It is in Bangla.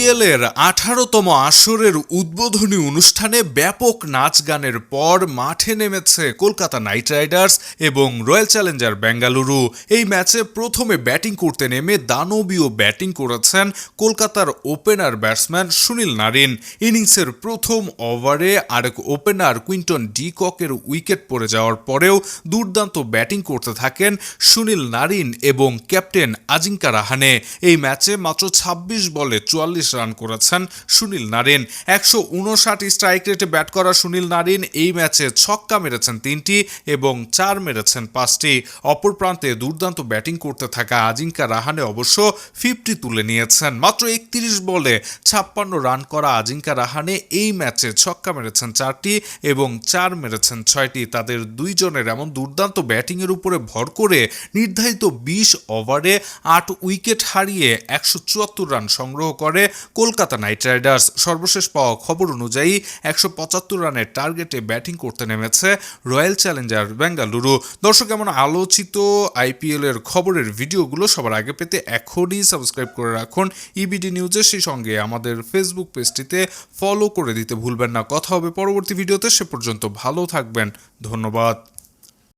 আইপিএল এর 18তম আসরের উদ্বোধনী অনুষ্ঠানে ব্যাপক নাচ গানের পর মাঠে নেমেছে কলকাতা নাইট রাইডার্স এবং রয়্যাল চ্যালেঞ্জার বেঙ্গালুরু। এই ম্যাচে প্রথমে ব্যাটিং করতে নেমে দানবীয় ব্যাটিং করেছেন কলকাতার ওপেনার ব্যাটসম্যান সুনীল নারিন। ইনিংসের প্রথম ওভারে আরেক ওপেনার কুইন্টন ডি ককের উইকেট পড়ে যাওয়ার পরেও দুর্দান্ত ব্যাটিং করতে থাকেন সুনীল নারিন এবং ক্যাপ্টেন আজিঙ্কা রাহানে। এই ম্যাচে মাত্র 26 বলে 44 রান করেছেন সুনীল নারিন। 159 স্ট্রাইক রেটে ব্যাট করা সুনীল নারিন এই ম্যাচে ছক্কা মেরেছেন 3টি এবং 4 মেরেছেন 5টি। অপর প্রান্তে দুর্দান্ত ব্যাটিং করতে থাকা আজিঙ্কা রাহানে অবশ্য 50 তুলে নিয়েছেন। মাত্র 31 বলে 56 রান করা আজিঙ্কা রাহানে এই ম্যাচে ছক্কা মেরেছেন 4টি এবং 4 মেরেছেন 6টি। তাদের দুইজনের এমন দুর্দান্ত ব্যাটিংয়ের উপরে ভর করে নির্ধারিত 20 ওভারে 8 উইকেট হারিয়ে 174 রান সংগ্রহ করে কলকাতা নাইট রাইডার্স। সর্বশেষ পাওয়া খবর অনুযায়ী 175 রানের টার্গেটে ব্যাটিং করতে নেমেছে রয়্যাল চ্যালেঞ্জার বেঙ্গালুরু। দর্শক, এমন আলোচিত আইপিএল এর খবরের ভিডিওগুলো সবার আগে পেতে এখনই সাবস্ক্রাইব করে রাখুন ইবিডি নিউজের, সেই সঙ্গে আমাদের ফেসবুক পেজটিতে ফলো করে দিতে ভুলবেন না। কথা হবে পরবর্তী ভিডিওতে, সে পর্যন্ত ভালো থাকবেন। ধন্যবাদ।